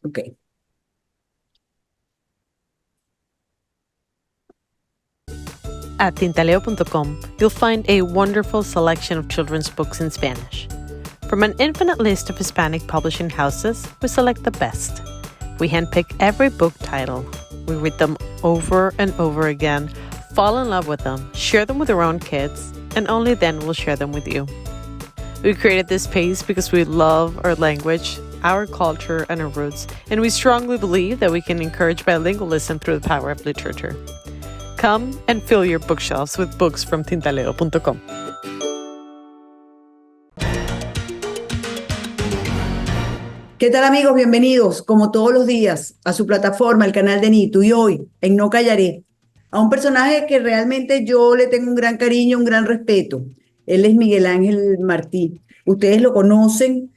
Ok. At tintaleo.com, you'll find a wonderful selection of children's books in Spanish. From an infinite list of Hispanic publishing houses, we select the best. We handpick every book title. We read them over and over again, fall in love with them, share them with our own kids, and only then we'll share them with you. We created this space because we love our language, our culture, and our roots, and we strongly believe that we can encourage bilingualism through the power of literature. Come and fill your bookshelves with books from tintaleo.com. ¿Qué tal amigos? Bienvenidos, como todos los días, a su plataforma, el canal de Nitu. Y hoy, en No Callaré, a un personaje que realmente yo le tengo un gran cariño, un gran respeto. Él es Miguel Ángel Martí. Ustedes lo conocen,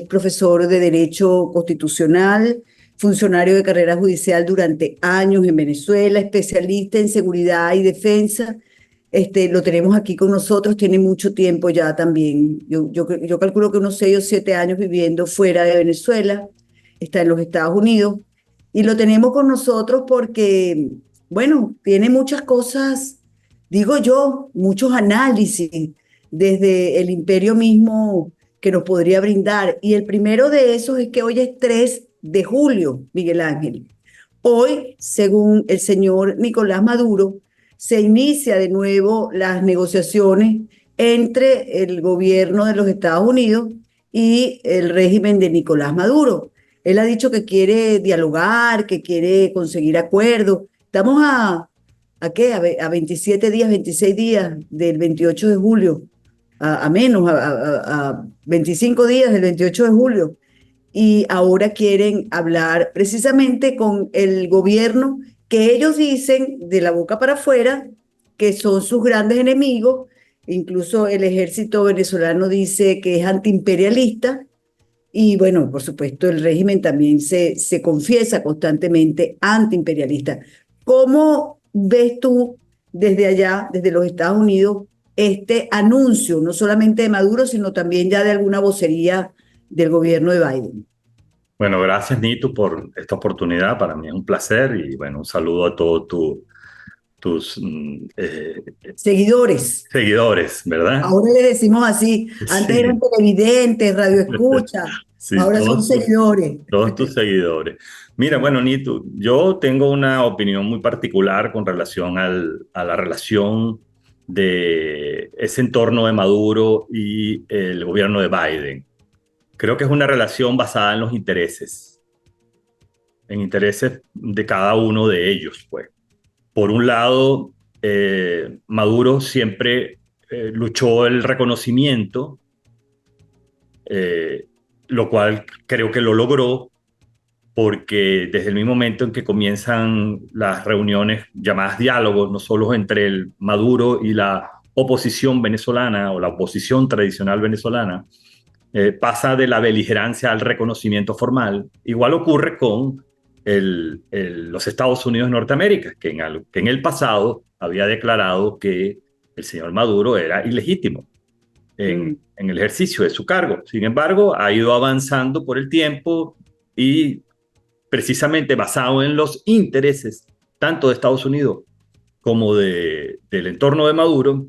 profesor de Derecho Constitucional, funcionario de carrera judicial durante años en Venezuela, especialista en seguridad y defensa. Lo tenemos aquí con nosotros, tiene mucho tiempo ya también. Yo calculo que unos 6 o 7 años viviendo fuera de Venezuela, está en los Estados Unidos, y lo tenemos con nosotros porque, bueno, tiene muchas cosas, digo yo, muchos análisis desde el imperio mismo que nos podría brindar. Y el primero de esos es que hoy es 3 de julio, Miguel Ángel. Hoy, según el señor Nicolás Maduro, se inicia de nuevo las negociaciones entre el gobierno de los Estados Unidos y el régimen de Nicolás Maduro. Él ha dicho que quiere dialogar, que quiere conseguir acuerdos. Estamos ¿a qué? A 27 días, 26 días del 28 de julio, a menos, a 25 días del 28 de julio. Y ahora quieren hablar precisamente con el gobierno que ellos dicen de la boca para afuera que son sus grandes enemigos. Incluso el ejército venezolano dice que es antiimperialista y bueno, por supuesto el régimen también se confiesa constantemente antiimperialista. ¿Cómo ves tú desde allá, desde los Estados Unidos, este anuncio, no solamente de Maduro, sino también ya de alguna vocería del gobierno de Biden? Bueno, gracias Nito por esta oportunidad. Para mí es un placer y bueno, un saludo a todos tus Seguidores. seguidores, ¿verdad? Ahora le decimos así, antes eran Sí, televidentes, radio escucha, sí, ahora son seguidores. todos tus seguidores. Mira, bueno, Nito, yo tengo una opinión muy particular con relación a la relación de ese entorno de Maduro y el gobierno de Biden. Creo que es una relación basada en intereses de cada uno de ellos, pues. Por un lado, Maduro siempre luchó el reconocimiento, eh, lo cual creo que lo logró porque desde el mismo momento en que comienzan las reuniones llamadas diálogos, no solo entre el Maduro y la oposición venezolana o la oposición tradicional venezolana, pasa de la beligerancia al reconocimiento formal. Igual ocurre con los Estados Unidos de Norteamérica, que en el pasado había declarado que el señor Maduro era ilegítimo Mm. en el ejercicio de su cargo. Sin embargo, ha ido avanzando por el tiempo y precisamente basado en los intereses tanto de Estados Unidos como del entorno de Maduro,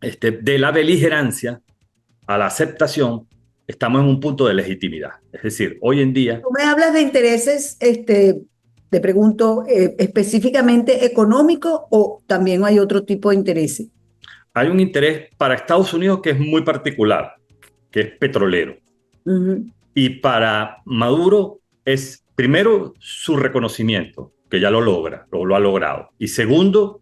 de la beligerancia a la aceptación, estamos en un punto de legitimidad. Es decir, hoy en día Tú me hablas de intereses, te pregunto, específicamente económico o también hay otro tipo de intereses. hay un interés para Estados Unidos que es muy particular, que es petrolero. Ujú. Y para Maduro es primero su reconocimiento, que ya lo logra, lo ha logrado. Y segundo,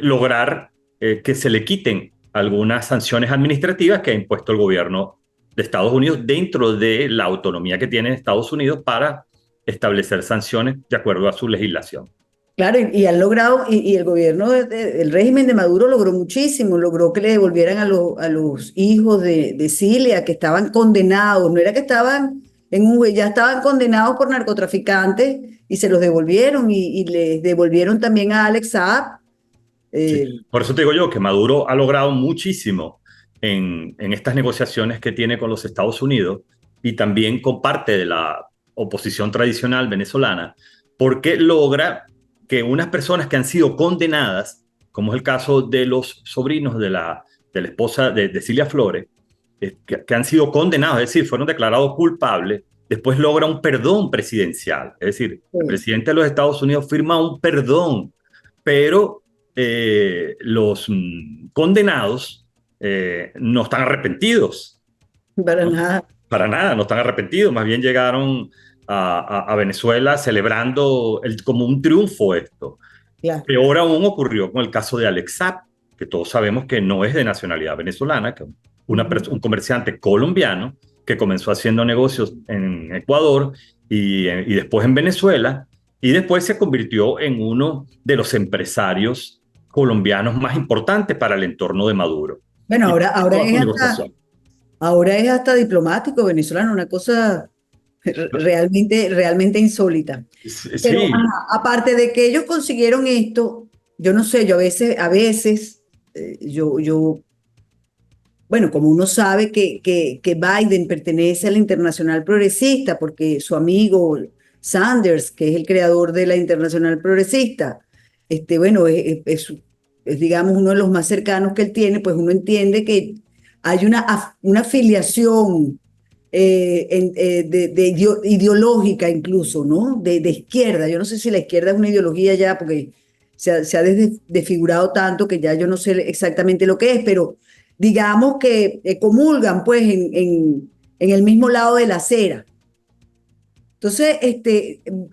lograr que se le quiten algunas sanciones administrativas que ha impuesto el gobierno de Estados Unidos dentro de la autonomía que tiene Estados Unidos para establecer sanciones de acuerdo a su legislación. Claro, y han logrado, y el gobierno, el régimen de Maduro logró muchísimo, logró que le devolvieran a los hijos de Cilia, que estaban condenados, no era que estaban ya estaban condenados por narcotraficantes y se los devolvieron y les devolvieron también a Alex Saab. Sí. eh, Por eso te digo yo que Maduro ha logrado muchísimo en estas negociaciones que tiene con los Estados Unidos y también con parte de la oposición tradicional venezolana, porque logra que unas personas que han sido condenadas, como es el caso de los sobrinos de la esposa de Cilia Flores, que han sido condenados, es decir, fueron declarados culpables, después logra un perdón presidencial. Es decir, el Sí, presidente de los Estados Unidos firma un perdón, pero los condenados no están arrepentidos, para ¿no? nada. Para nada, no están arrepentidos, más bien llegaron a Venezuela celebrando como un triunfo esto. Claro. Peor aún ocurrió con el caso de Alex Saab, que todos sabemos que no es de nacionalidad venezolana, que un comerciante colombiano que comenzó haciendo negocios en Ecuador y después en Venezuela, y después se convirtió en uno de los empresarios colombianos más importantes para el entorno de Maduro. Bueno, Y toda su negociación. ahora es hasta diplomático venezolano, una cosa realmente insólita. Pero Sí, ajá, aparte de que ellos consiguieron esto, yo no sé, yo a veces, bueno, como uno sabe que Biden pertenece a la Internacional Progresista, porque su amigo Sanders, que es el creador de la Internacional Progresista, bueno, digamos uno de los más cercanos que él tiene, pues uno entiende que hay una afiliación ideológica incluso, ¿no? De izquierda. Yo no sé si la izquierda es una ideología ya, porque se ha desfigurado tanto que ya yo no sé exactamente lo que es, pero digamos que comulgan pues en el mismo lado de la acera. Entonces,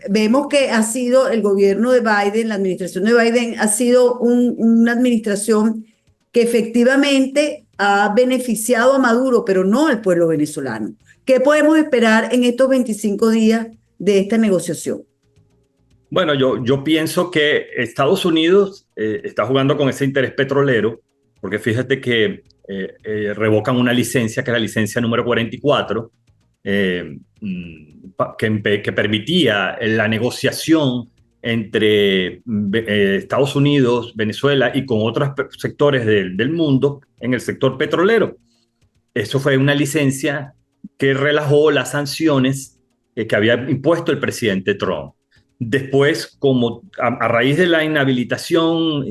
vemos que ha sido el gobierno de Biden, la administración de Biden ha sido una administración que efectivamente ha beneficiado a Maduro, pero no al pueblo venezolano. ¿Qué podemos esperar en estos 25 días de esta negociación? bueno, yo pienso que Estados Unidos está jugando con ese interés petrolero, porque fíjate que revocan una licencia, que es la licencia número 44, que permitía la negociación entre Estados Unidos, Venezuela y con otros sectores del mundo en el sector petrolero. Eso fue una licencia que relajó las sanciones que había impuesto el presidente Trump. Después, como a raíz de la inhabilitación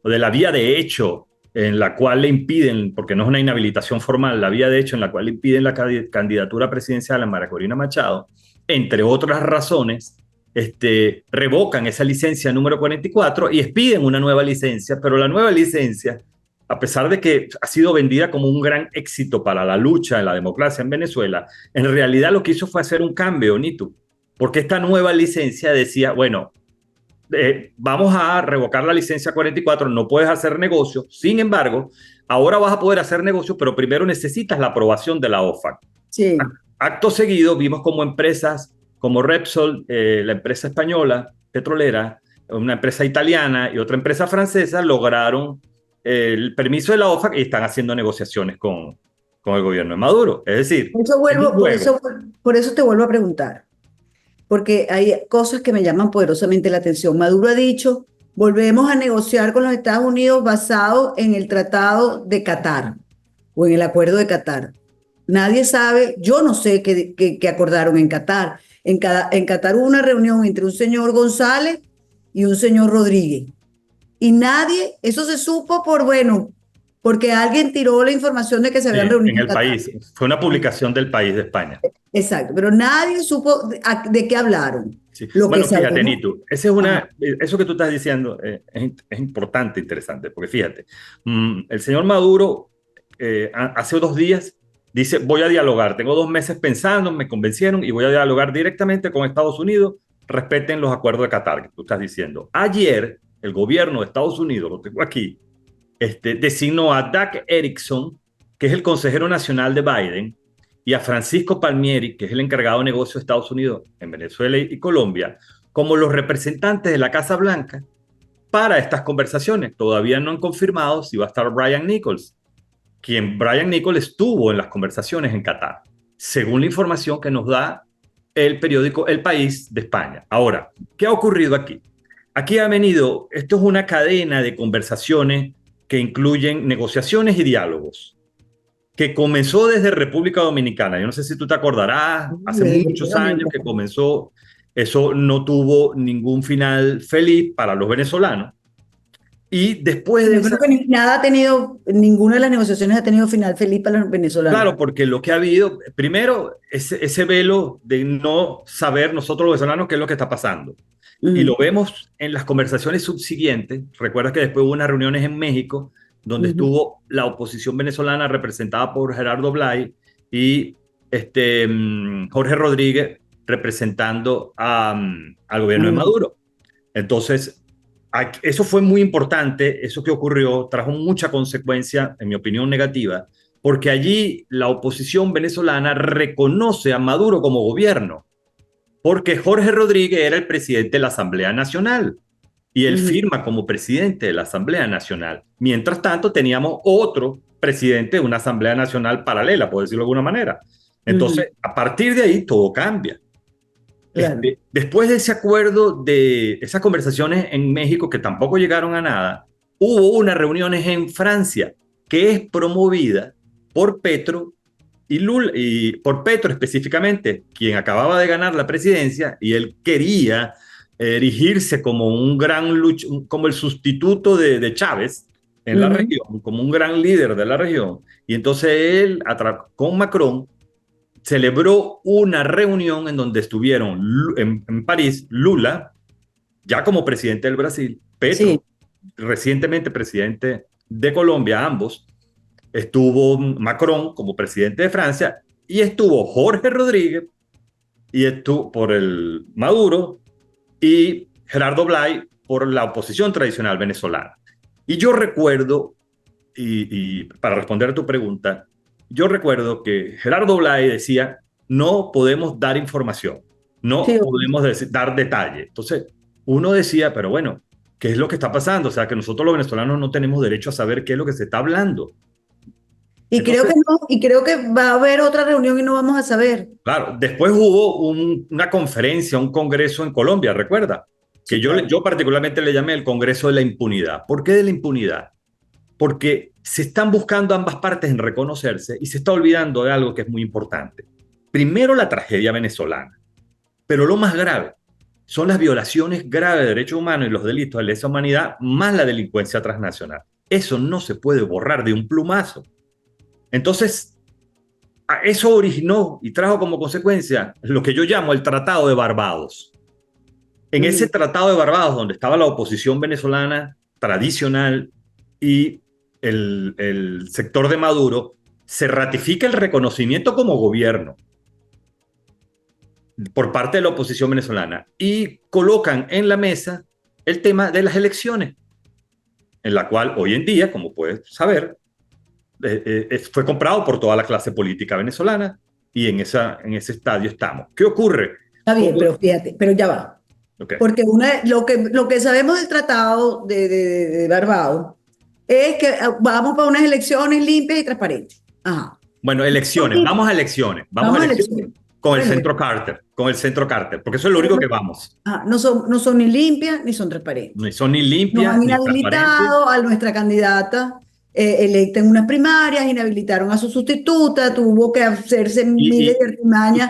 o de la vía de hecho en la cual le impiden, porque no es una inhabilitación formal, la vía de hecho en la cual le impiden la candidatura presidencial a María Corina Machado, entre otras razones, revocan esa licencia número 44 y expiden una nueva licencia, pero la nueva licencia, a pesar de que ha sido vendida como un gran éxito para la lucha en la democracia en Venezuela, en realidad lo que hizo fue hacer un cambio, Nitu, porque esta nueva licencia decía, bueno, vamos a revocar la licencia 44, no puedes hacer negocio, sin embargo, ahora vas a poder hacer negocio, pero primero necesitas la aprobación de la OFAC. Sí. Acto seguido, vimos como empresas como Repsol, la empresa española petrolera, una empresa italiana y otra empresa francesa lograron el permiso de la OFAC y están haciendo negociaciones con el gobierno de Maduro. Es decir, Por eso es un vuelvo, juego. por eso te vuelvo a preguntar, porque hay cosas que me llaman poderosamente la atención. Maduro ha dicho, volvemos a negociar con los Estados Unidos basado en el Tratado de Qatar o en el Acuerdo de Qatar. Nadie sabe, yo no sé qué acordaron en Qatar. En Qatar hubo una reunión entre un señor González y un señor Rodríguez. Y nadie, eso se supo bueno, porque alguien tiró la información de que se habían En reunido en el Qatar. país. Fue una publicación del País de España. Exacto, pero nadie supo de qué hablaron. Sí. Lo que Bueno, fíjate, sabemos. Nitu, Ajá. eso que tú estás diciendo es importante, interesante, porque fíjate, el señor Maduro hace 2 días dice, voy a dialogar, tengo 2 meses pensando, me convencieron y voy a dialogar directamente con Estados Unidos, respeten los acuerdos de Qatar, que tú estás diciendo. Ayer, el gobierno de Estados Unidos, lo tengo aquí, designó a Doug Erickson, que es el consejero nacional de Biden, y a Francisco Palmieri, que es el encargado de negocios de Estados Unidos en Venezuela y Colombia, como los representantes de la Casa Blanca para estas conversaciones. Todavía no han confirmado si va a estar Brian Nichols, quien Brian Nichols estuvo en las conversaciones en Qatar, según la información que nos da el periódico El País de España. Ahora, ¿qué ha ocurrido aquí? Aquí ha venido, esto es una cadena de conversaciones que incluyen negociaciones y diálogos. que comenzó desde República Dominicana. Yo no sé si tú te acordarás, hace muchos años que comenzó. Eso no tuvo ningún final feliz para los venezolanos. Y después de Yo esa... creo que nada ha tenido, ninguna de las negociaciones ha tenido final feliz para los venezolanos. Claro, porque lo que ha habido, primero, ese velo de no saber nosotros los venezolanos qué es lo que está pasando. Y lo vemos en las conversaciones subsiguientes. Recuerda que después hubo unas reuniones en México donde estuvo la oposición venezolana representada por Gerardo Blay y Jorge Rodríguez representando al gobierno de Maduro. Entonces, eso fue muy importante. Eso que ocurrió trajo mucha consecuencia, en mi opinión, negativa, porque allí la oposición venezolana reconoce a Maduro como gobierno, porque Jorge Rodríguez era el presidente de la Asamblea Nacional y él firma como presidente de la Asamblea Nacional. Mientras tanto, teníamos otro presidente de una Asamblea Nacional paralela, por decirlo de alguna manera. Entonces, a partir de ahí, todo cambia. Claro. Después de ese acuerdo, de esas conversaciones en México que tampoco llegaron a nada, hubo unas reuniones en Francia que es promovida por Petro y Lula, y por Petro específicamente, quien acababa de ganar la presidencia y él quería erigirse como un gran como el sustituto de Chávez en la región, como un gran líder de la región. Y entonces él, con Macron, celebró una reunión en donde estuvieron en París Lula, ya como presidente del Brasil, Petro, recientemente presidente de Colombia, ambos. Estuvo Macron como presidente de Francia y estuvo Jorge Rodríguez y estuvo por el Maduro y Gerardo Blay por la oposición tradicional venezolana. Y yo recuerdo, y para responder a tu pregunta, yo recuerdo que Gerardo Blay decía, no podemos dar información, no podemos dar detalle. Entonces, uno decía, pero bueno, ¿qué es lo que está pasando? O sea, que nosotros los venezolanos no tenemos derecho a saber qué es lo que se está hablando. Y entonces, creo que no, y creo que va a haber otra reunión y no vamos a saber. Claro, después hubo una conferencia, un congreso en Colombia, ¿recuerda? Que yo particularmente le llamé el Congreso de la Impunidad. ¿Por qué de la impunidad? Porque se están buscando ambas partes en reconocerse y se está olvidando de algo que es muy importante. Primero, la tragedia venezolana, pero lo más grave son las violaciones graves de derechos humanos y los delitos de lesa humanidad, más la delincuencia transnacional. Eso no se puede borrar de un plumazo. Entonces, eso originó y trajo como consecuencia lo que yo llamo el Tratado de Barbados. En ese Tratado de Barbados, donde estaba la oposición venezolana tradicional y el sector de Maduro, se ratifica el reconocimiento como gobierno por parte de la oposición venezolana y colocan en la mesa el tema de las elecciones, en la cual hoy en día, como puedes saber, fue comprado por toda la clase política venezolana y en ese estadio estamos. ¿Qué ocurre? Está bien, pero fíjate, pero ya va. Okay. Porque lo que sabemos del Tratado de Barbados es que vamos para unas elecciones limpias y transparentes. Ajá. Bueno, elecciones, vamos a elecciones. Vamos a elecciones. Con el centro Carter, porque eso es lo único que vamos. No son ni limpias ni son transparentes. No son ni limpias ni transparentes. Nos han inhabilitado a nuestra candidata electa en unas primarias, inhabilitaron a su sustituta, tuvo que hacerse miles de artimañas.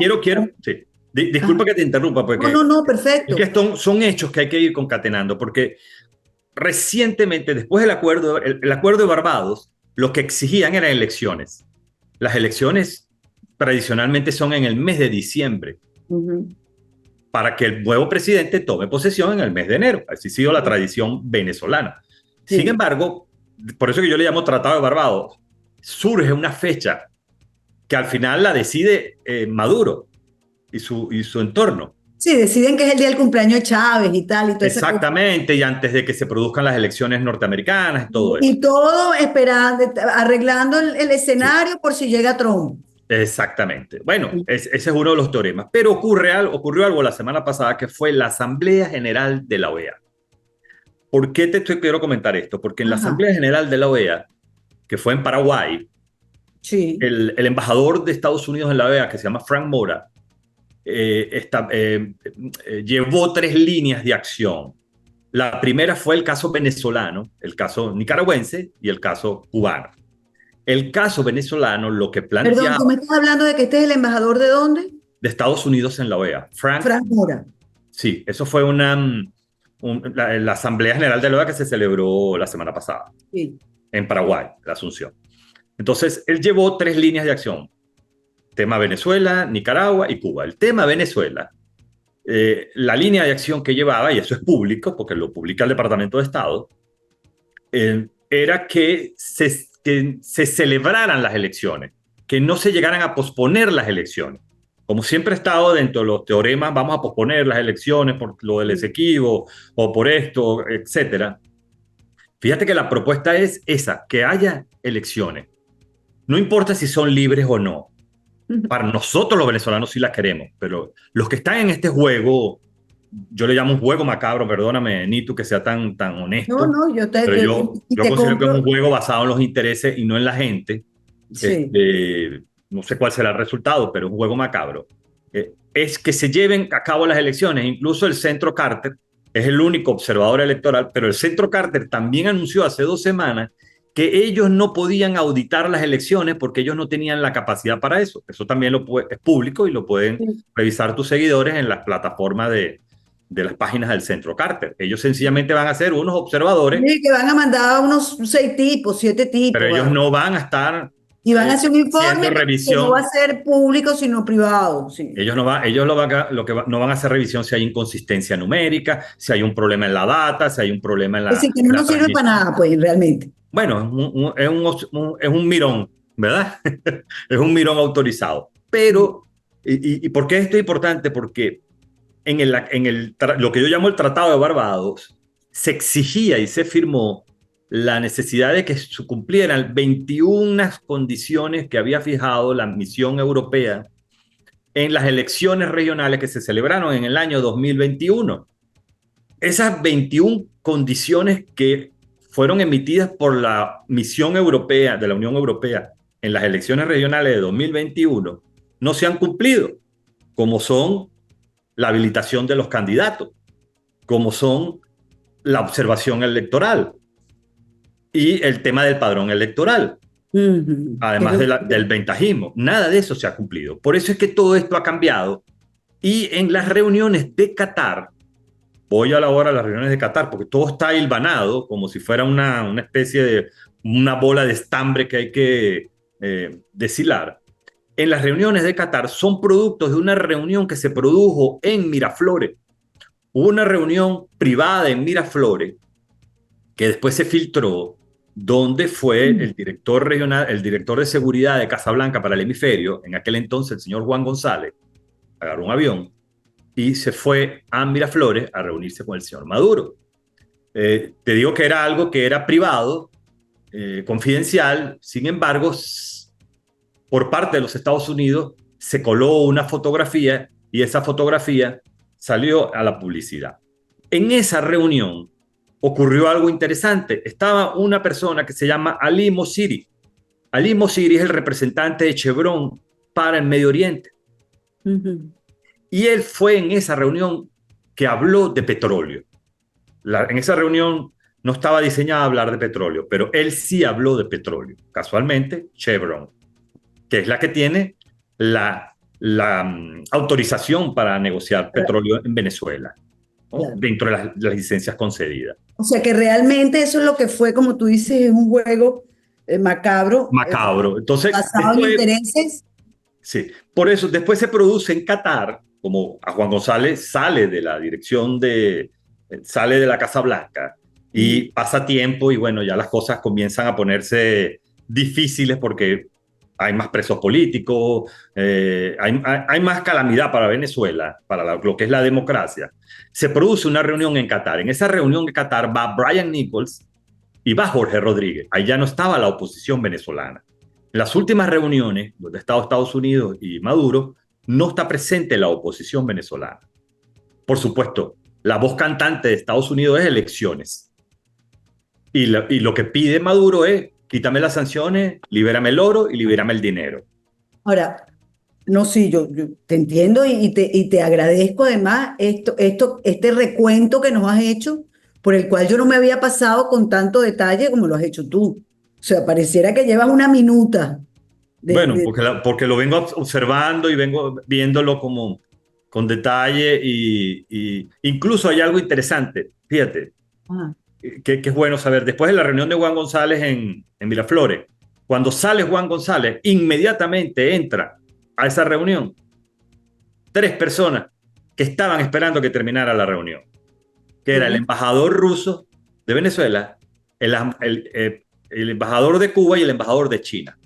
Sí. Disculpa que te interrumpa, porque no, perfecto. Es que son hechos que hay que ir concatenando, porque recientemente, después del acuerdo de Barbados, lo que exigían eran elecciones. Las elecciones tradicionalmente son en el mes de diciembre, para que el nuevo presidente tome posesión en el mes de enero. Así ha sido la tradición venezolana. Sí. Sin embargo, por eso que yo le llamo Tratado de Barbados, surge una fecha que al final la decide Maduro y su entorno. Sí, deciden que es el día del cumpleaños de Chávez y tal. Y todo exactamente, y antes de que se produzcan las elecciones norteamericanas y todo eso. Y todo esperando, arreglando el escenario por si llega Trump. Exactamente. Bueno, ese es uno de los teoremas. Pero ocurrió algo la semana pasada que fue la Asamblea General de la OEA. ¿Por qué quiero comentar esto? Porque en la Asamblea General de la OEA, que fue en Paraguay, sí. el embajador de Estados Unidos en la OEA, que se llama Frank Mora, llevó 3 líneas de acción. La primera fue el caso venezolano, el caso nicaragüense y el caso cubano. El caso venezolano lo que Perdón, planteaba tú me estás hablando de que este es el embajador ¿de dónde? de Estados Unidos en la OEA, Frank, Frank Mora. sí, eso fue la Asamblea General de la OEA que se celebró la semana pasada Sí. en Paraguay, la Asunción. Entonces, él llevó 3 líneas de acción: tema Venezuela, Nicaragua y Cuba. El tema Venezuela, la línea de acción que llevaba, y eso es público porque lo publica el Departamento de Estado, era que se celebraran las elecciones, que no se llegaran a posponer las elecciones. Como siempre ha estado dentro de los teoremas, vamos a posponer las elecciones por lo del Esequibo o por esto, etcétera. Fíjate que la propuesta es esa, que haya elecciones. No importa si son libres o no. Para nosotros los venezolanos sí las queremos, pero los que están en este juego, yo le llamo un juego macabro, perdóname, Nitu, que sea tan No, honesto, no, pero yo te considero que es un compro. juego basado en los intereses y no en la gente. Sí. No sé cuál será el resultado, pero es un juego macabro. Es que se lleven a cabo las elecciones. Incluso el Centro Carter es el único observador electoral, pero el Centro Carter también anunció hace 2 semanas que ellos no podían auditar las elecciones porque ellos no tenían la capacidad para eso. Eso también es público y lo pueden Sí. revisar tus seguidores en las plataformas de las páginas del Centro Carter. Ellos sencillamente van a ser unos observadores, Sí, que van a mandar a unos 6 tipos, 7 tipos, pero ellos no van a estar y van a hacer un haciendo informe que no va a revisión. ser público, sino privado. Sí. No van a hacer revisión si hay inconsistencia numérica, si hay un problema en la data, si hay un problema en Es decir, que no en la nos sirve para transmisión. nada, pues, realmente. Bueno, es un mirón, ¿verdad? Es un mirón autorizado. Pero, ¿y por qué esto es importante? Porque lo que yo llamo el Tratado de Barbados, se exigía y se firmó la necesidad de que se cumplieran 21 condiciones que había fijado la misión europea en las elecciones regionales que se celebraron en el año 2021. Esas 21 condiciones que fueron emitidas por la misión europea de la Unión Europea en las elecciones regionales de 2021 no se han cumplido, como son la habilitación de los candidatos, como son la observación electoral y el tema del padrón electoral, Ujú. además del ventajismo. Nada de eso se ha cumplido. Por eso es que todo esto ha cambiado. Y en las reuniones de Qatar, voy a la hora de las reuniones de Qatar, porque todo está hilvanado, como si fuera una especie de una bola de estambre que hay que deshilar. En las reuniones de Qatar son productos de una reunión que se produjo en Miraflores. Hubo una reunión privada en Miraflores que después se filtró, donde fue el director regional, el director de seguridad de Casablanca para el hemisferio, en aquel entonces el señor Juan González, agarró un avión y se fue a Miraflores a reunirse con el señor Maduro. Te digo que era algo que era privado, confidencial. Sin embargo, por parte de los Estados Unidos se coló una fotografía y esa fotografía salió a la publicidad. En esa reunión ocurrió algo interesante. Estaba una persona que se llama Ali Mossiri. Ali Mossiri es el representante de Chevron para el Medio Oriente. Ujú. Y él fue en esa reunión que habló de petróleo. En esa reunión no estaba diseñada a hablar de petróleo, pero él sí habló de petróleo. Casualmente, Chevron, que es la que tiene la autorización para negociar petróleo en Venezuela, ¿no? Claro. Dentro de las licencias concedidas. O sea que realmente eso es lo que fue, como tú dices, es un juego macabro, Macabro. Entonces, basado en después, intereses. sí, por eso después se produce en Qatar, como a Juan González sale de la dirección sale de la Casa Blanca y pasa tiempo y bueno, ya las cosas comienzan a ponerse difíciles porque hay más presos políticos, hay más calamidad para Venezuela, para lo que es la democracia. Se produce una reunión en Qatar. En esa reunión en Qatar va Brian Nichols y va Jorge Rodríguez. Ahí ya no estaba la oposición venezolana. En las últimas reuniones, donde está Estados Unidos y Maduro, no está presente la oposición venezolana. Por supuesto, la voz cantante de Estados Unidos es elecciones. Y lo que pide Maduro es: quítame las sanciones, libérame el oro y libérame el dinero. Ahora, no, sí, yo te entiendo y te agradezco además este recuento que nos has hecho, por el cual yo no me había pasado con tanto detalle como lo has hecho tú. sea, pareciera que llevas una minuta de, Bueno, de- porque lo vengo observando y vengo viéndolo como con detalle y incluso hay algo interesante, fíjate, Ah, que es bueno saber. Después de la reunión de Juan González en Miraflores, cuando sale Juan González, inmediatamente entra a esa reunión 3 personas que estaban esperando que terminara la reunión, que era el ¿quién? embajador ruso de Venezuela, el embajador de Cuba y el embajador de China.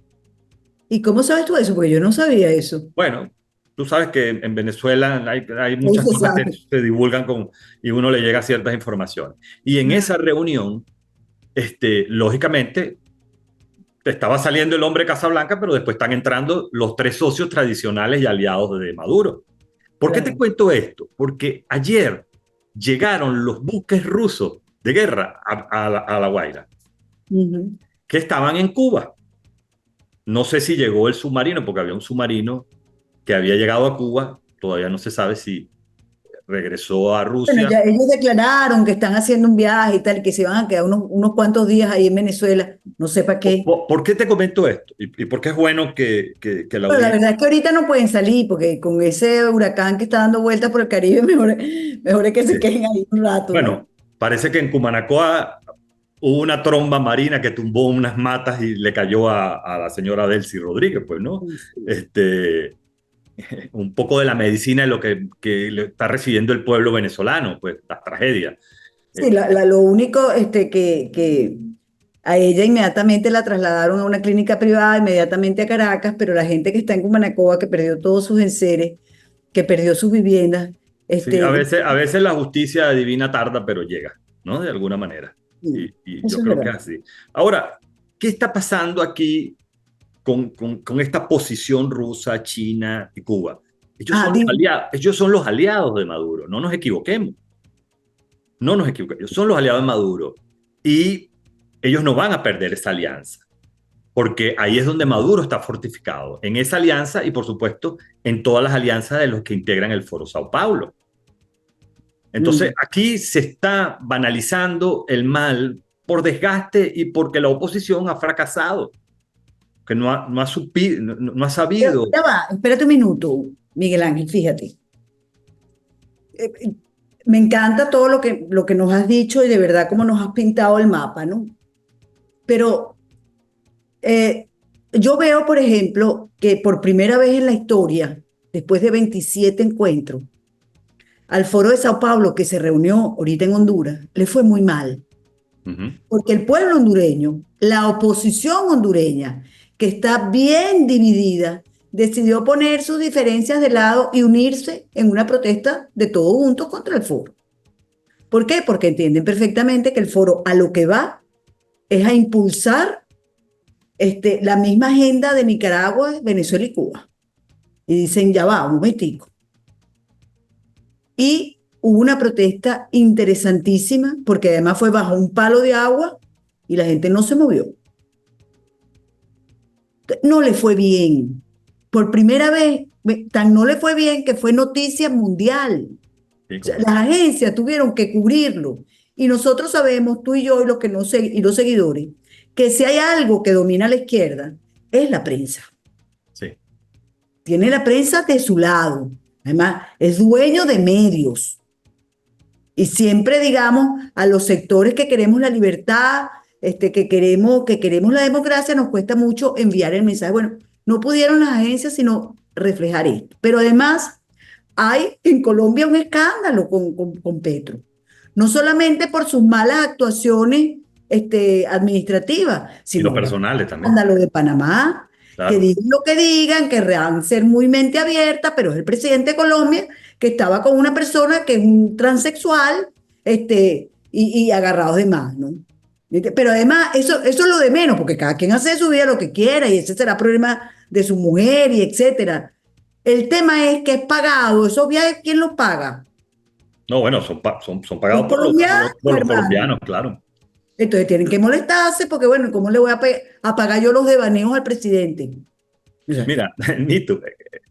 ¿Y cómo sabes tú eso? Porque yo no sabía eso. Bueno, tú sabes que en Venezuela hay Ahí muchas se cosas que sabe. se divulgan y uno le llega ciertas informaciones. Y en esa reunión, lógicamente, estaba saliendo el hombre Casablanca, pero después están entrando los 3 socios tradicionales y aliados de Maduro. ¿Por qué te Claro. cuento esto? Porque ayer llegaron los buques rusos de guerra a La Guaira, Ujú. que estaban en Cuba. No sé si llegó el submarino, porque había un submarino que había llegado a Cuba, todavía no se sabe si regresó a Bueno, Rusia. ya ellos declararon que están haciendo un viaje y tal, que se van a quedar unos cuantos días ahí en Venezuela, no sé para qué. ¿Por qué te comento esto? ¿Y por qué es bueno que la Pero la audiencia... verdad es que ahorita no pueden salir, porque con ese huracán que está dando vueltas por el Caribe, mejor es que se queden ahí un rato, ¿no? Bueno, parece que en Cumanacoa hubo una tromba marina que tumbó unas matas y le cayó a la señora Delcy Rodríguez, pues, ¿no? Sí, sí. Este, un poco de la medicina de lo que le está recibiendo el pueblo venezolano, pues, las tragedias. Sí, lo único que a ella inmediatamente la trasladaron a una clínica privada, inmediatamente a Caracas, pero la gente que está en Cumanacoa, que perdió todos sus enseres, que perdió sus viviendas, Sí, este, a veces la justicia divina tarda, pero llega, ¿no? De alguna manera. sí, Y yo eso es creo que verdad. es así. Ahora, ¿qué está pasando aquí con esta posición rusa, China y Cuba? Ah, Ellos son los aliados de Maduro, no nos equivoquemos. No nos equivoquemos, ellos son los aliados de Maduro. Y ellos no van a perder esa alianza, porque ahí es donde Maduro está fortificado, en esa alianza y por supuesto en todas las alianzas de los que integran el Foro Sao Paulo. Entonces, mm. aquí se está banalizando el mal por desgaste y porque la oposición ha fracasado, que no ha Pero sabido. ya va, espérate un minuto, Miguel Ángel, fíjate. Eh, eh, Me encanta todo lo que nos has dicho y de verdad cómo nos has pintado el mapa, ¿no? Pero eh, yo veo, por ejemplo, que por primera vez en la historia, después de 27 encuentros, al Foro de Sao Paulo, que se reunió ahorita en Honduras, le fue muy mal. Ujú. Porque el pueblo hondureño, la oposición hondureña, que está bien dividida, decidió poner sus diferencias de lado y unirse en una protesta de todos juntos contra el foro. ¿Por qué? Porque entienden perfectamente que el foro a lo que va es a impulsar la misma agenda de Nicaragua, Venezuela y Cuba. Y dicen, ya va, un momentico. Y hubo una protesta interesantísima, porque además fue bajo un palo de agua y la gente no se movió. No le fue bien. Por primera vez, tan no le fue bien que fue noticia mundial. Sí, O sea, cómo no. las agencias tuvieron que cubrirlo. Y nosotros sabemos, tú y yo y los que no y los seguidores, que si hay algo que domina a la izquierda, es la prensa. Sí. Tiene la prensa de su lado. Además, es dueño de medios. Y siempre, digamos, a los sectores que queremos la libertad, que queremos la democracia, nos cuesta mucho enviar el mensaje. Bueno, no pudieron las agencias sino reflejar esto. Pero además, hay en Colombia un escándalo con Petro. No solamente por sus malas actuaciones administrativas, Y los sino el personales también, escándalo de Panamá, que claro. digan lo que digan, querrán ser muy mente abierta, pero es el presidente de Colombia que estaba con una persona que es un transexual, y agarrados de más, ¿no? ¿Viste? Pero además, eso es lo de menos, porque cada quien hace de su vida lo que quiera y ese será problema de su mujer y etcétera. El tema es que es pagado, esos viajes, ¿quién los paga? No, bueno, son Los pagados colombianos, por los hermano. colombianos, claro. Entonces tienen que molestarse porque, bueno, ¿cómo le voy a pagar yo los devaneos al presidente? O sea, Mira, Nito,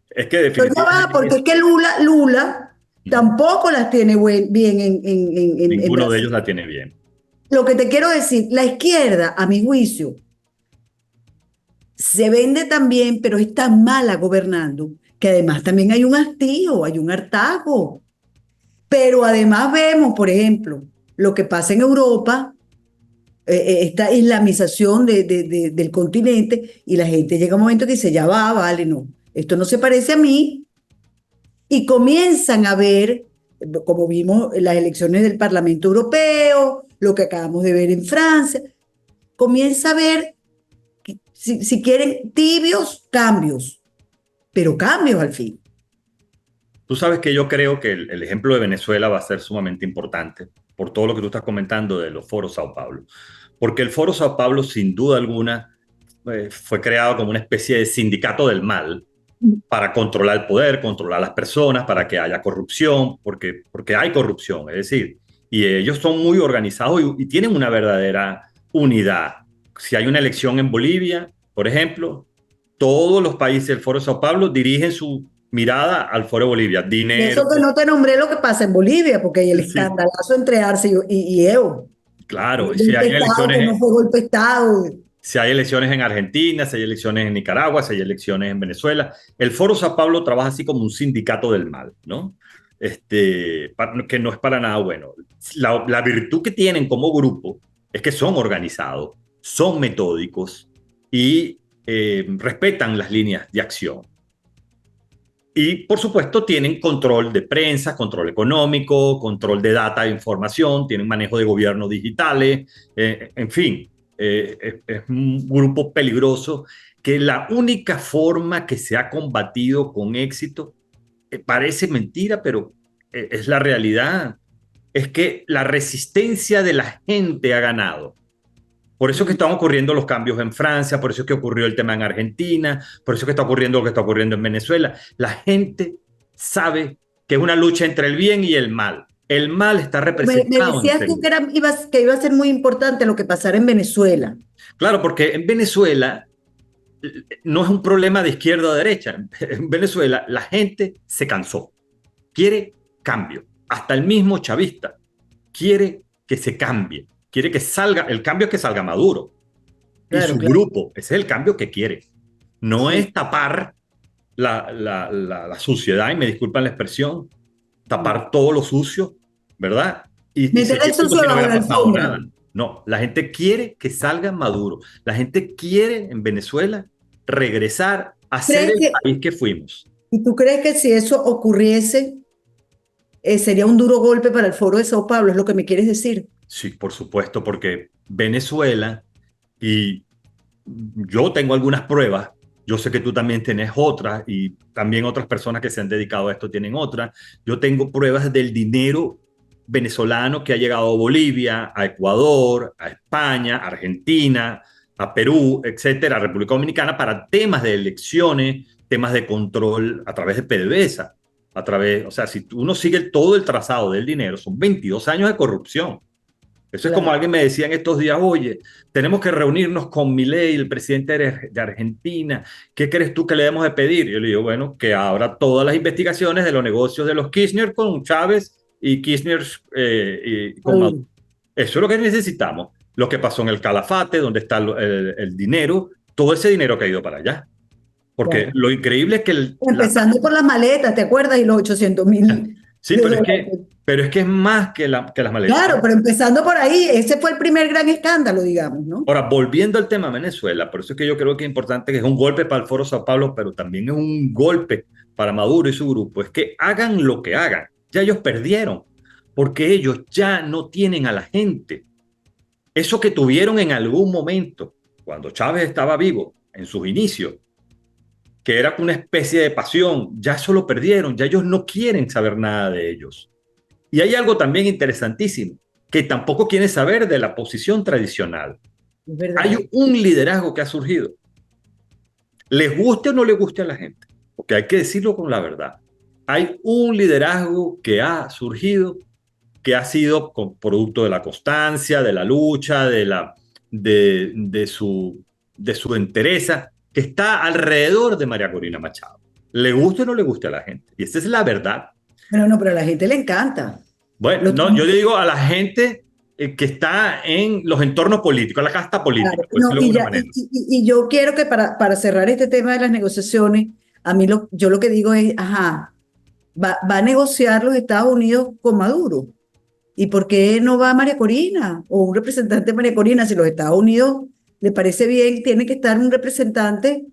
es que pero ya va, porque definitivamente es que Lula tampoco las tiene bien en ninguno de ellos Brasil. la tiene bien. Lo que te quiero decir, la izquierda, a mi juicio, se vende tan bien, pero es tan mala gobernando, que además también hay un hastío, hay un hartazgo. Pero además vemos, por ejemplo, lo que pasa en Europa, esta islamización del continente, y la gente llega a un momento que dice, ya va, vale, no, esto no se parece a mí, y comienzan a ver, como vimos en las elecciones del Parlamento Europeo, lo que acabamos de ver en Francia, comienza a ver, si quieren, tibios cambios, pero cambios al fin. Tú sabes que yo creo que el ejemplo de Venezuela va a ser sumamente importante por todo lo que tú estás comentando de los foros Sao Paulo. Porque el foro Sao Paulo, sin duda alguna, fue creado como una especie de sindicato del mal para controlar el poder, controlar las personas, para que haya corrupción, porque hay corrupción, es decir, y ellos son muy organizados y tienen una verdadera unidad. Si hay una elección en Bolivia, por ejemplo, todos los países del Foro Sao Paulo dirigen su mirada al Foro Bolivia. Y Dinero. eso que no te nombré lo que pasa en Bolivia, porque hay el Sí, escandalazo entre Arce y Evo. claro. El Si golpe hay de Estado que no elecciones, fue golpe de Estado. si hay elecciones en Argentina, si hay elecciones en Nicaragua, si hay elecciones en Venezuela, el Foro Sao Paulo trabaja así como un sindicato del mal, ¿no? Que no es para nada bueno. La virtud que tienen como grupo es que son organizados, son metódicos y respetan las líneas de acción. Y, por supuesto, tienen control de prensa, control económico, control de data e información, tienen manejo de gobiernos digitales, en fin, es un grupo peligroso que la única forma que se ha combatido con éxito, parece mentira, pero es la realidad, es que la resistencia de la gente ha ganado. Por eso es que están ocurriendo los cambios en Francia, por eso es que ocurrió el tema en Argentina, por eso es que está ocurriendo lo que está ocurriendo en Venezuela. La gente sabe que es una lucha entre el bien y el mal. El mal está Me representado en decías tú que, que iba a ser muy importante lo que pasara en Venezuela. Claro, porque en Venezuela no es un problema de izquierda o derecha. En Venezuela la gente se cansó, quiere cambio. Hasta el mismo chavista quiere que se cambie. Quiere que salga, el cambio es que salga Maduro y Claro, su claro. grupo, ese es el cambio que quiere. No Sí. es tapar la suciedad, y me disculpan la expresión, tapar todo lo sucio, ¿verdad? Y Meter el seguir como sucio si no bajo hubiera la pasado alfombra. nada. No, la gente quiere que salga Maduro. La gente quiere en Venezuela regresar a ser ¿Crees el que, país que fuimos. y tú crees que si eso ocurriese, sería un duro golpe para el Foro de Sao Paulo? Es lo que me quieres decir. Sí, por supuesto, porque Venezuela, y yo tengo algunas pruebas, yo sé que tú también tienes otras y también otras personas que se han dedicado a esto tienen otras. Yo tengo pruebas del dinero venezolano que ha llegado a Bolivia, a Ecuador, a España, a Argentina, a Perú, etcétera, a República Dominicana para temas de elecciones, temas de control a través de PDVSA, a través, o sea, si uno sigue todo el trazado del dinero, son 22 años de corrupción. Eso es como Claro. alguien me decía en estos días, oye, tenemos que reunirnos con Milei, el presidente de Argentina. ¿Qué crees tú que le debemos de pedir? Yo le digo, bueno, que abra todas las investigaciones de los negocios de los Kirchner con Chávez y Kirchner con Maduro. Maduro. Eso es lo que necesitamos. Lo que pasó en el Calafate, donde está el dinero, todo ese dinero que ha ido para allá. Porque Claro. lo increíble es que Empezando por las maletas, ¿te acuerdas? Y los 800.000 sí, dólares. pero es que es más que, que las maletas. Claro, pero empezando por ahí, ese fue el primer gran escándalo, digamos, ¿no? Ahora, volviendo al tema Venezuela, por eso es que yo creo que es importante, que es un golpe para el Foro Sao Paulo, pero también es un golpe para Maduro y su grupo, es que hagan lo que hagan, ya ellos perdieron, porque ellos ya no tienen a la gente. Eso que tuvieron en algún momento, cuando Chávez estaba vivo, en sus inicios, que era una especie de pasión, ya eso lo perdieron, ya ellos no quieren saber nada de ellos. Y hay algo también interesantísimo, que tampoco quieren saber de la posición tradicional. Es verdad. Hay un liderazgo que ha surgido. Les guste o no le guste a la gente, porque hay que decirlo con la verdad. Hay un liderazgo que ha surgido, que ha sido producto de la constancia, de la lucha, de su entereza, que está alrededor de María Corina Machado. Le guste o no le guste a la gente. Y esa es la verdad. Pero no, pero a la gente le encanta. Bueno, Lo no, yo tengo- le digo a la gente que está en los entornos políticos, la casta política, Claro, por no, decirlo de y, alguna ya, manera. y yo quiero que para cerrar este tema de las negociaciones, a mí yo lo que digo es, ajá, va a negociar los Estados Unidos con Maduro. ¿Y por qué no va María Corina o un representante de María Corina? Si los Estados Unidos le parece bien, tiene que estar un representante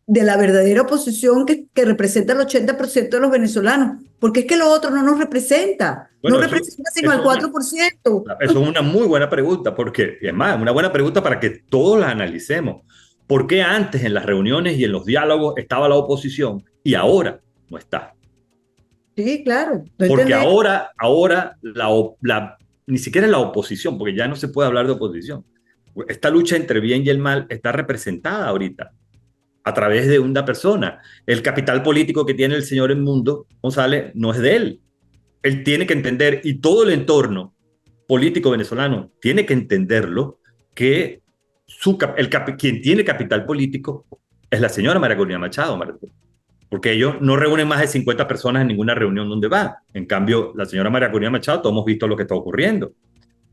de la verdadera oposición que representa el 80% de los venezolanos. Porque es que lo otro no nos representa. No Bueno, representa sino al eso, 4%. eso es una muy buena pregunta, porque, y además, una buena pregunta para que todos la analicemos. ¿Por qué antes en las reuniones y en los diálogos estaba la oposición y ahora no está? Sí, claro. No Porque entendés. ahora ni siquiera la oposición, porque ya no se puede hablar de oposición. Esta lucha entre el bien y el mal está representada ahorita a través de una persona. El capital político que tiene el señor Edmundo González no es de él. Él tiene que entender, y todo el entorno político venezolano tiene que entenderlo, que quien tiene capital político es la señora María Corina Machado, porque ellos no reúnen más de 50 personas en ninguna reunión donde va. En cambio, la señora María Corina Machado, todos hemos visto lo que está ocurriendo.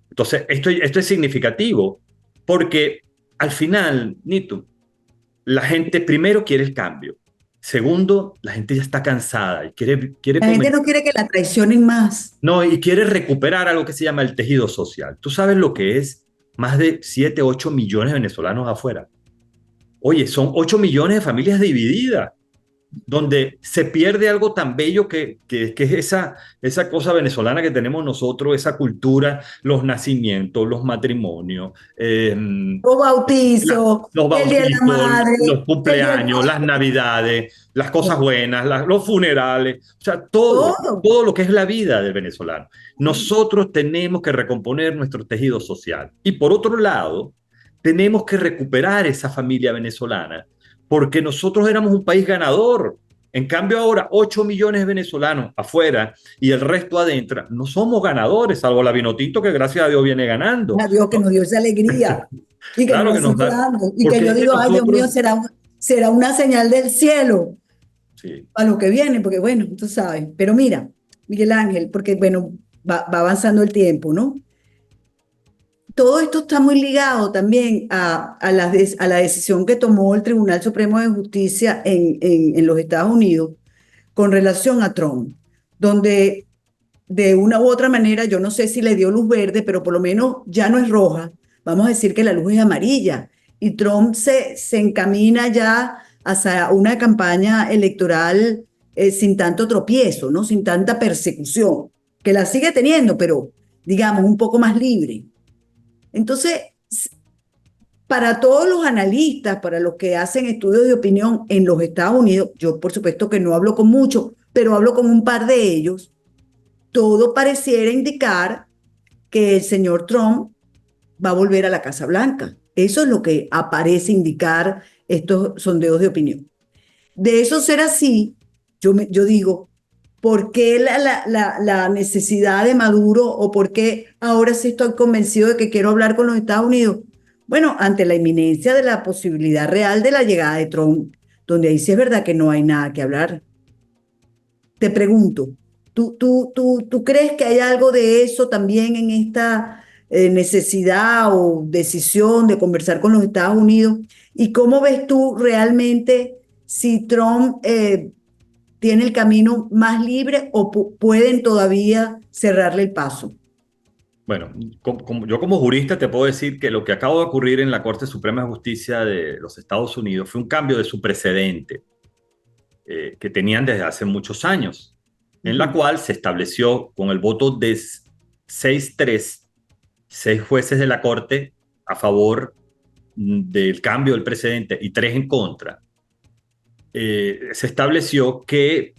Entonces, esto es significativo, porque al final, Nito, la gente primero quiere el cambio. Segundo, la gente ya está cansada y quiere La gente no quiere que la traicionen más. no, y quiere recuperar algo que se llama el tejido social. Tú sabes lo que es más de 7, 8 millones de venezolanos afuera. Oye, son 8 millones de familias divididas, donde se pierde algo tan bello que es esa cosa venezolana que tenemos nosotros, esa cultura, los nacimientos, los matrimonios, O bautizo, los el Día de la bautizos, Madre, los el Día del cumpleaños, las Padre, navidades, las cosas buenas, los funerales, o sea, todo, todo. todo lo que es la vida del venezolano. Nosotros tenemos que recomponer nuestro tejido social. Y por otro lado, tenemos que recuperar esa familia venezolana, porque nosotros éramos un país ganador. En cambio ahora 8 millones de venezolanos afuera y el resto adentro, no somos ganadores, salvo la Vinotinto que gracias a Dios viene ganando. A Dios que nos dio esa alegría y que nos Claro la que nos sigue da, dando. Y que porque yo es que digo, ay Dios mío, nosotros, será una señal del cielo sí, a lo que viene, porque bueno, tú sabes. Pero mira, Miguel Ángel, porque bueno, va avanzando el tiempo, ¿no? Todo esto está muy ligado también a la decisión que tomó el Tribunal Supremo de Justicia en los Estados Unidos con relación a Trump, donde de una u otra manera, yo no sé si le dio luz verde, pero por lo menos ya no es roja, vamos a decir que la luz es amarilla, y Trump se encamina ya hacia una campaña electoral sin tanto tropiezo, ¿no? Sin tanta persecución, que la sigue teniendo, pero digamos un poco más libre. Entonces, para todos los analistas, para los que hacen estudios de opinión en los Estados Unidos, yo por supuesto que no hablo con muchos, pero hablo con un par de ellos, todo pareciera indicar que el señor Trump va a volver a la Casa Blanca. Eso es lo que aparece indicar estos sondeos de opinión. De eso ser así, yo digo, ¿por qué la necesidad de Maduro o por qué ahora sí estoy convencido de que quiero hablar con los Estados Unidos? Bueno, ante la inminencia de la posibilidad real de la llegada de Trump, donde ahí sí es verdad que no hay nada que hablar. Te pregunto, ¿tú crees que hay algo de eso también en esta necesidad o decisión de conversar con los Estados Unidos? ¿Y cómo ves tú realmente si Trump tiene el camino más libre o pueden todavía cerrarle el paso? bueno, yo como jurista te puedo decir que lo que acaba de ocurrir en la Corte Suprema de Justicia de los Estados Unidos fue un cambio de su precedente que tenían desde hace muchos años, en la cual se estableció con el voto de 6-3, 6 jueces de la Corte a favor del cambio del precedente y 3 en contra, se estableció que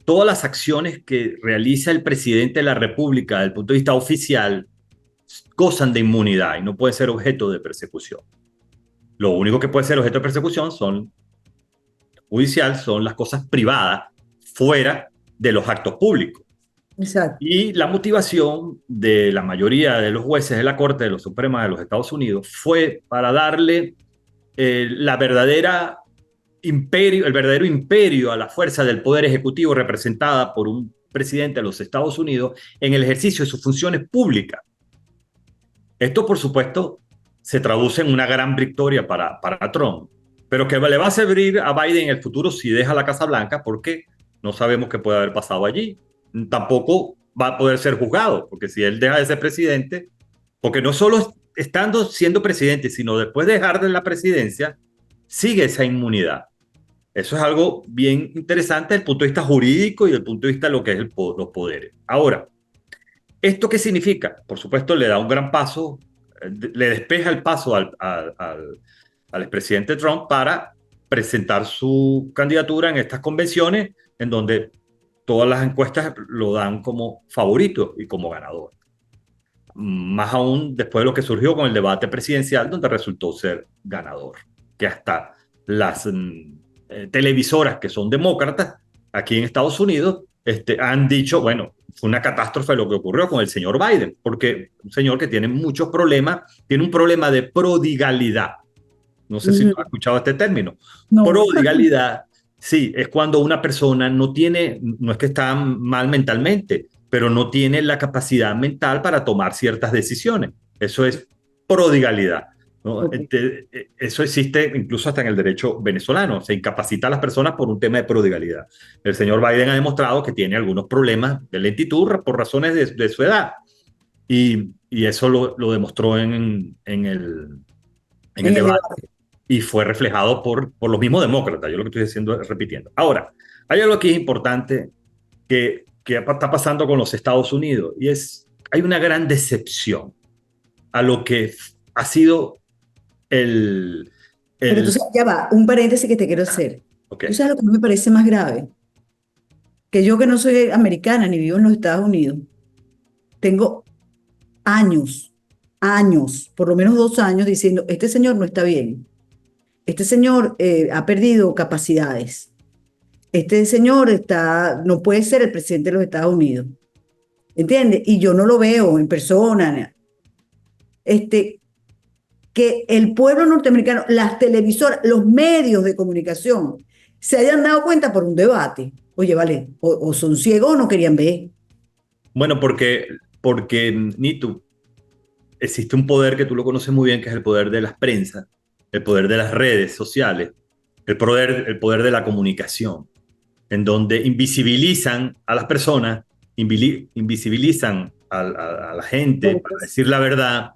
todas las acciones que realiza el presidente de la República desde el punto de vista oficial gozan de inmunidad y no pueden ser objeto de persecución. Lo único que puede ser objeto de persecución judicial son las cosas privadas fuera de los actos públicos. Exacto. Y la motivación de la mayoría de los jueces de la Corte de los Suprema de los Estados Unidos fue para darle el verdadero imperio a la fuerza del poder ejecutivo representada por un presidente de los Estados Unidos en el ejercicio de sus funciones públicas. Esto, por supuesto, se traduce en una gran victoria para Trump, pero que le va a servir a Biden en el futuro si deja la Casa Blanca, porque no sabemos qué puede haber pasado allí. Tampoco va a poder ser juzgado, porque si él deja de ser presidente, porque no solo estando siendo presidente, sino después de dejar de la presidencia, sigue esa inmunidad. Eso es algo bien interesante desde el punto de vista jurídico y desde el punto de vista de lo que es los poderes. Ahora, ¿esto qué significa? Por supuesto, le da un gran paso, le despeja el paso al expresidente Trump para presentar su candidatura en estas convenciones en donde todas las encuestas lo dan como favorito y como ganador. Más aún después de lo que surgió con el debate presidencial, donde resultó ser ganador, que hasta las televisoras que son demócratas aquí en Estados Unidos han dicho, bueno, fue una catástrofe lo que ocurrió con el señor Biden, porque un señor que tiene muchos problemas, tiene un problema de prodigalidad. No sé si tú has escuchado este término. No. Prodigalidad, sí, es cuando una persona no es que está mal mentalmente, pero no tiene la capacidad mental para tomar ciertas decisiones. Eso es prodigalidad, ¿no? Okay. Eso existe incluso hasta en el derecho venezolano. Se incapacita a las personas por un tema de prodigalidad. El señor Biden ha demostrado que tiene algunos problemas de lentitud por razones de su edad. Y eso lo demostró en el debate. Y fue reflejado por los mismos demócratas. Yo lo que estoy diciendo es repitiendo. Ahora, hay algo aquí importante que está pasando con los Estados Unidos y hay una gran decepción a lo que ha sido Pero entonces, ya va, un paréntesis que te quiero hacer. ¿Tú okay. sabes lo que me parece más grave? Que yo que no soy americana ni vivo en los Estados Unidos, tengo años, por lo menos 2 años diciendo, este señor no está bien. Este señor ha perdido capacidades. Este señor no puede ser el presidente de los Estados Unidos. ¿Entiendes? Y yo no lo veo en persona. Que el pueblo norteamericano, las televisoras, los medios de comunicación se hayan dado cuenta por un debate. Oye, vale, o son ciegos o no querían ver. Bueno, porque Nitu, existe un poder que tú lo conoces muy bien, que es el poder de las prensas, el poder de las redes sociales, el poder de la comunicación, en donde invisibilizan a las personas, invisibilizan a la gente para decir la verdad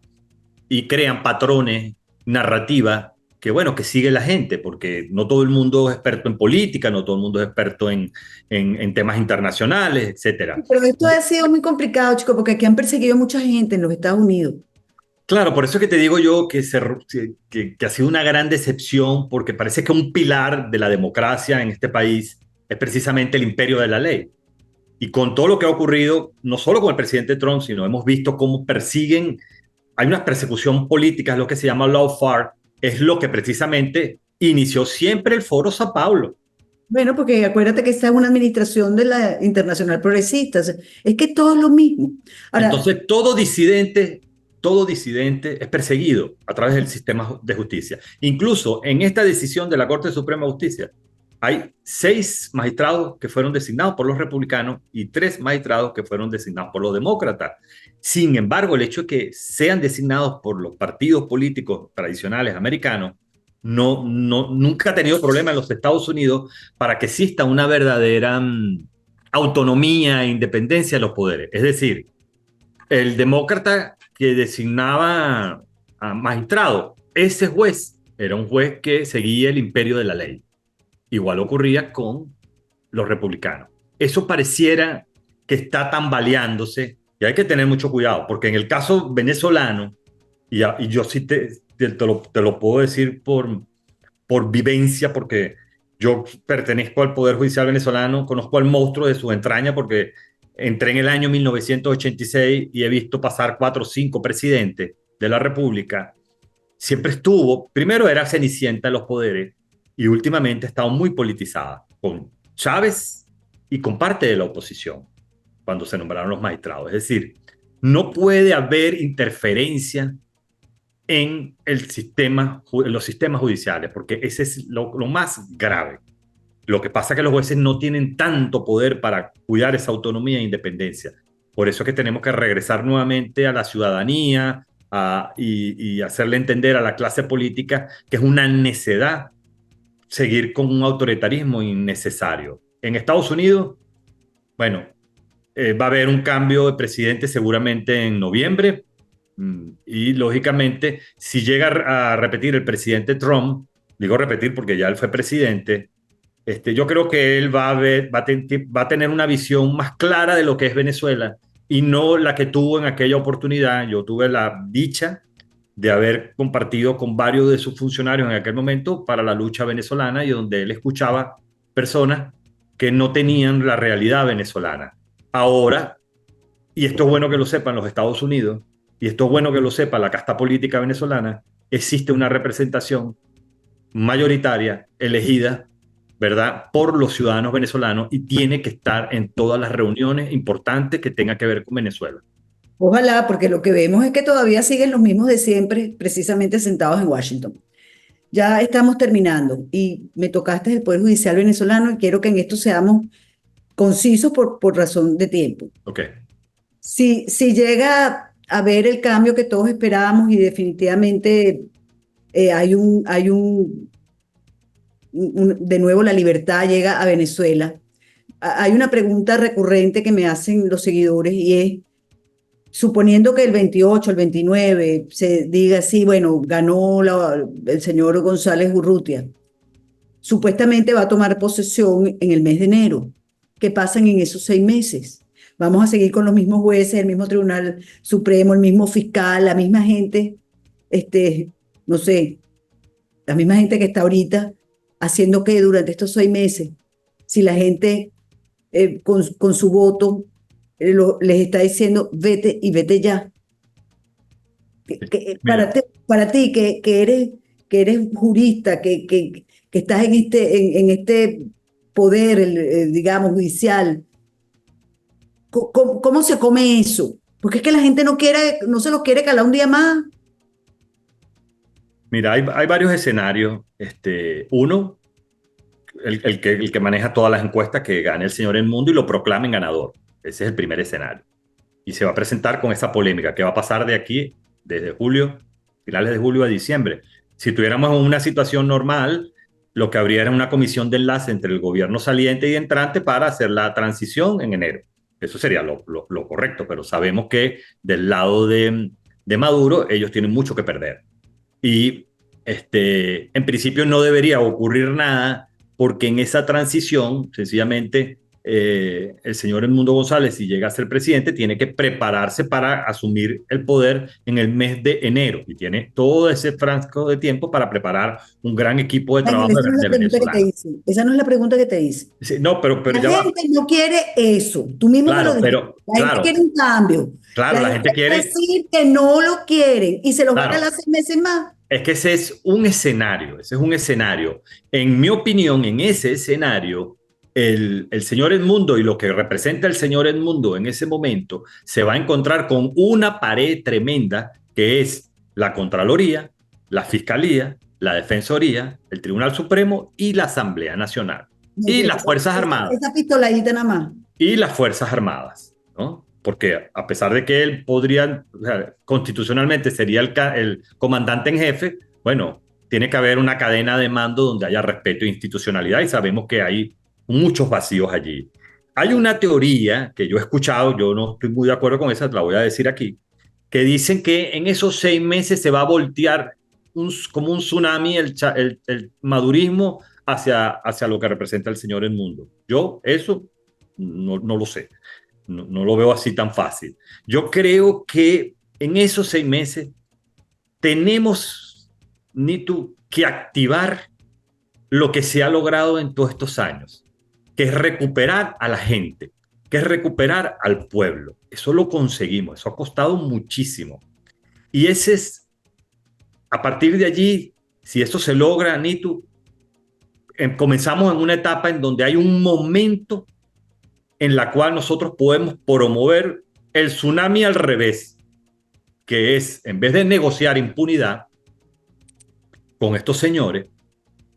y crean patrones, narrativas que, bueno, que sigue la gente, porque no todo el mundo es experto en política, no todo el mundo es experto en temas internacionales, etcétera. Pero esto ha sido muy complicado, chicos, porque aquí han perseguido a mucha gente en los Estados Unidos. Claro, por eso es que te digo yo que ha sido una gran decepción, porque parece que un pilar de la democracia en este país es precisamente el imperio de la ley. Y con todo lo que ha ocurrido, no solo con el presidente Trump, sino hemos visto cómo persiguen, hay una persecución política, es lo que se llama lawfare, es lo que precisamente inició siempre el Foro Sao Paulo. Bueno, porque acuérdate que esta es una administración de la Internacional Progresista. O sea, es que todo es lo mismo. Ahora, Entonces, todo disidente es perseguido a través del sistema de justicia. Incluso en esta decisión de la Corte Suprema de Justicia, hay 6 magistrados que fueron designados por los republicanos y 3 magistrados que fueron designados por los demócratas. Sin embargo, el hecho de que sean designados por los partidos políticos tradicionales americanos nunca ha tenido problema en los Estados Unidos para que exista una verdadera autonomía e independencia de los poderes. Es decir, el demócrata que designaba a magistrado, ese juez era un juez que seguía el imperio de la ley. Igual ocurría con los republicanos. Eso pareciera que está tambaleándose y hay que tener mucho cuidado, porque en el caso venezolano, y yo sí te lo puedo decir por vivencia, porque yo pertenezco al Poder Judicial venezolano, conozco al monstruo de sus entrañas, porque entré en el año 1986 y he visto pasar 4 o 5 presidentes de la República. Siempre estuvo, primero era cenicienta de los poderes y últimamente ha estado muy politizada con Chávez y con parte de la oposición cuando se nombraron los magistrados. Es decir, no puede haber interferencia en los sistemas judiciales, porque ese es lo más grave. Lo que pasa es que los jueces no tienen tanto poder para cuidar esa autonomía e independencia. Por eso es que tenemos que regresar nuevamente a la ciudadanía, y hacerle entender a la clase política que es una necedad seguir con un autoritarismo innecesario. En Estados Unidos, bueno, va a haber un cambio de presidente seguramente en noviembre y lógicamente si llega a repetir el presidente Trump, digo repetir porque ya él fue presidente, yo creo que él va a tener una visión más clara de lo que es Venezuela y no la que tuvo en aquella oportunidad. Yo tuve la dicha de haber compartido con varios de sus funcionarios en aquel momento para la lucha venezolana y donde él escuchaba personas que no tenían la realidad venezolana. Ahora, y esto es bueno que lo sepan los Estados Unidos, y esto es bueno que lo sepa la casta política venezolana, existe una representación mayoritaria elegida, ¿verdad?, por los ciudadanos venezolanos y tiene que estar en todas las reuniones importantes que tengan que ver con Venezuela. Ojalá, porque lo que vemos es que todavía siguen los mismos de siempre, precisamente sentados en Washington. Ya estamos terminando y me tocaste el Poder Judicial venezolano y quiero que en esto seamos concisos por razón de tiempo. Ok. Si llega a ver el cambio que todos esperábamos y definitivamente de nuevo la libertad llega a Venezuela, hay una pregunta recurrente que me hacen los seguidores y es, suponiendo que el 28, el 29 se diga sí, bueno, ganó el señor González Urrutia, supuestamente va a tomar posesión en el mes de enero. ¿Qué pasan en esos 6 meses? Vamos a seguir con los mismos jueces, el mismo Tribunal Supremo, el mismo fiscal, la misma gente, no sé, la misma gente que está ahorita haciendo que durante estos 6 meses, si la gente con su voto les está diciendo vete y vete ya. Para ti que eres jurista, que estás en este poder, digamos, judicial, ¿cómo se come eso? Porque es que la gente no se lo quiere calar un día más. Mira, hay varios escenarios. Uno, el que maneja todas las encuestas, que gane el señor El Mundo y lo proclamen ganador. Ese es el primer escenario. Y se va a presentar con esa polémica que va a pasar de aquí, desde julio, finales de julio a diciembre. Si tuviéramos una situación normal, lo que habría era una comisión de enlace entre el gobierno saliente y entrante para hacer la transición en enero. Eso sería lo correcto, pero sabemos que del lado de Maduro ellos tienen mucho que perder. Y en principio no debería ocurrir nada porque en esa transición, sencillamente, el señor Edmundo González, si llega a ser presidente, tiene que prepararse para asumir el poder en el mes de enero y tiene todo ese frasco de tiempo para preparar un gran equipo de trabajo Esa no es la pregunta que te hice. Esa no es la pregunta que te hice. Sí, no, pero La ya gente no quiere eso. Tú mismo me claro, lo dijiste. pero La gente quiere un cambio. claro, la gente va a quiere, decir que no lo quieren y se los va a claro, calar 6 meses más. es que ese es un escenario. En mi opinión, en ese escenario, el señor Edmundo y lo que representa el señor Edmundo en ese momento se va a encontrar con una pared tremenda que es la Contraloría, la Fiscalía, la Defensoría, el Tribunal Supremo y la Asamblea Nacional. Y las Fuerzas Armadas. Esa pistoladita nada más. Y las Fuerzas Armadas, ¿no? Porque a pesar de que él podría, o sea, constitucionalmente sería el comandante en jefe, bueno, tiene que haber una cadena de mando donde haya respeto e institucionalidad y sabemos que hay muchos vacíos allí. Hay una teoría que yo he escuchado, yo no estoy muy de acuerdo con esa, la voy a decir aquí, que dicen que en esos 6 meses se va a voltear como un tsunami el madurismo hacia lo que representa el señor Edmundo. Yo eso no lo sé. No lo veo así tan fácil. Yo creo que en esos 6 meses tenemos, Nitu, que activar lo que se ha logrado en todos estos años, que es recuperar a la gente, que es recuperar al pueblo. Eso lo conseguimos, eso ha costado muchísimo. Y ese es, a partir de allí, si eso se logra, Nitu, comenzamos en una etapa en donde hay un momento en la cual nosotros podemos promover el tsunami al revés, que es, en vez de negociar impunidad con estos señores,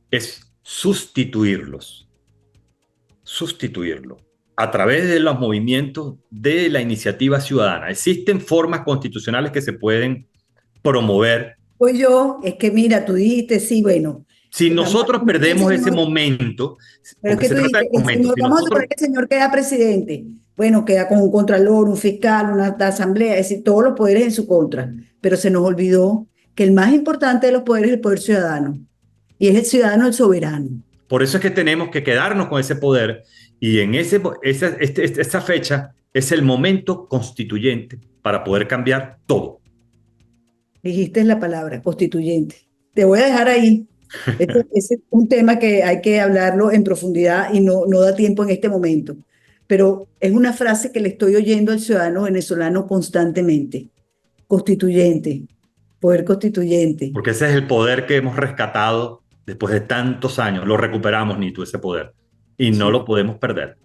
es sustituirlos a través de los movimientos de la iniciativa ciudadana. Existen formas constitucionales que se pueden promover. Pues yo, es que mira, tú dijiste, sí, bueno, Si vamos nosotros a que el perdemos ese señor, momento, pero es porque que se tú trata de dijiste, el momentos, señor, si vamos a nosotros, suponer que el señor queda presidente, bueno, queda con un contralor, un fiscal, una asamblea, es decir, todos los poderes en su contra, pero se nos olvidó que el más importante de los poderes es el poder ciudadano, y es el ciudadano el soberano. por eso es que tenemos que quedarnos con ese poder y en esa fecha es el momento constituyente para poder cambiar todo. Dijiste la palabra, constituyente. Te voy a dejar ahí. Ese es un tema que hay que hablarlo en profundidad y no da tiempo en este momento. Pero es una frase que le estoy oyendo al ciudadano venezolano constantemente. Constituyente, poder constituyente. Porque ese es el poder que hemos rescatado después de tantos años. Lo recuperamos, Nito, ese poder. Y no Sí. lo podemos perder.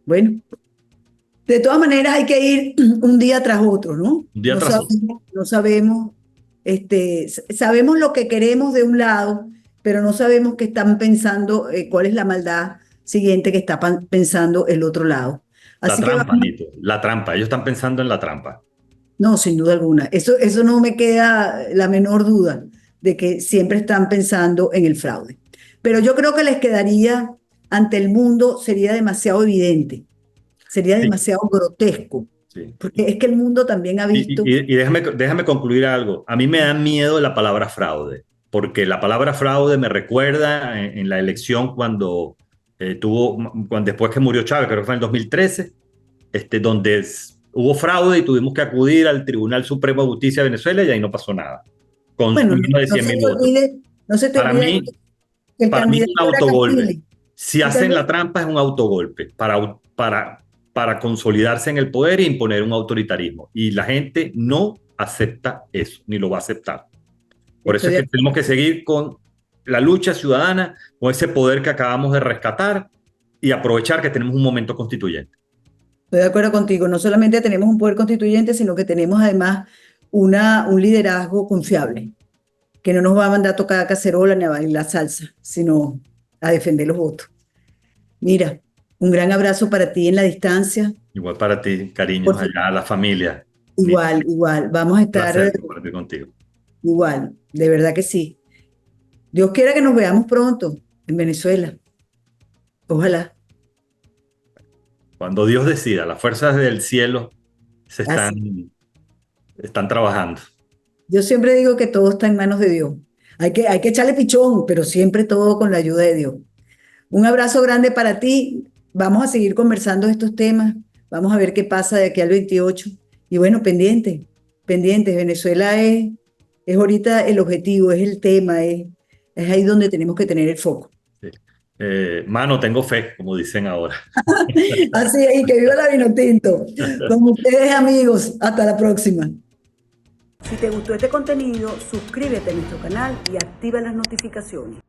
Bueno, de todas maneras hay que ir un día tras otro, ¿no? Un día tras otro. No sabemos, sabemos lo que queremos de un lado, pero no sabemos qué están pensando, cuál es la maldad siguiente que está pensando el otro lado. La Así que trampa, vamos, Nito. La trampa. Ellos están pensando en la trampa. no, sin duda alguna. Eso no me queda la menor duda de que siempre están pensando en el fraude. Pero yo creo que les quedaría ante el mundo, sería demasiado evidente, sería Sí, demasiado grotesco, sí. porque es que el mundo también ha visto, Y déjame concluir algo. A mí me da miedo la palabra fraude, porque la palabra fraude me recuerda en la elección después que murió Chávez, creo que fue en el 2013, donde hubo fraude y tuvimos que acudir al Tribunal Supremo de Justicia de Venezuela y ahí no pasó nada, con bueno, menos de no 100 se mil te votos. olvide, no se te Para olvide mí, que el para mí es candidato un era autogolpe. Castillo. Si El hacen la candidato, trampa es un autogolpe para consolidarse en el poder e imponer un autoritarismo. Y la gente no acepta eso, ni lo va a aceptar. Por eso estoy es de que acuerdo, tenemos que seguir con la lucha ciudadana, con ese poder que acabamos de rescatar y aprovechar que tenemos un momento constituyente. estoy de acuerdo contigo. No solamente tenemos un poder constituyente, sino que tenemos además un liderazgo confiable, que no nos va a mandar a tocar cacerola ni a bailar salsa, sino a defender los votos. Mira, un gran abrazo para ti en la distancia. Igual para ti, cariños Por su- allá a la familia. Ni Igual, igual. Vamos a estar placer compartir contigo. igual, de verdad que sí. Dios quiera que nos veamos pronto en Venezuela. Ojalá. Cuando Dios decida, las fuerzas del cielo se Así. están trabajando. Yo siempre digo que todo está en manos de Dios. Hay que echarle pichón, pero siempre todo con la ayuda de Dios. Un abrazo grande para ti. Vamos a seguir conversando de estos temas. Vamos a ver qué pasa de aquí al 28. Y bueno, pendiente, pendiente. Venezuela es ahorita el objetivo, es el tema, es ahí donde tenemos que tener el foco. Sí. Mano, tengo fe, como dicen ahora. Así es, y que viva la vino tinto. Con ustedes, amigos. Hasta la próxima. Si te gustó este contenido, suscríbete a nuestro canal y activa las notificaciones.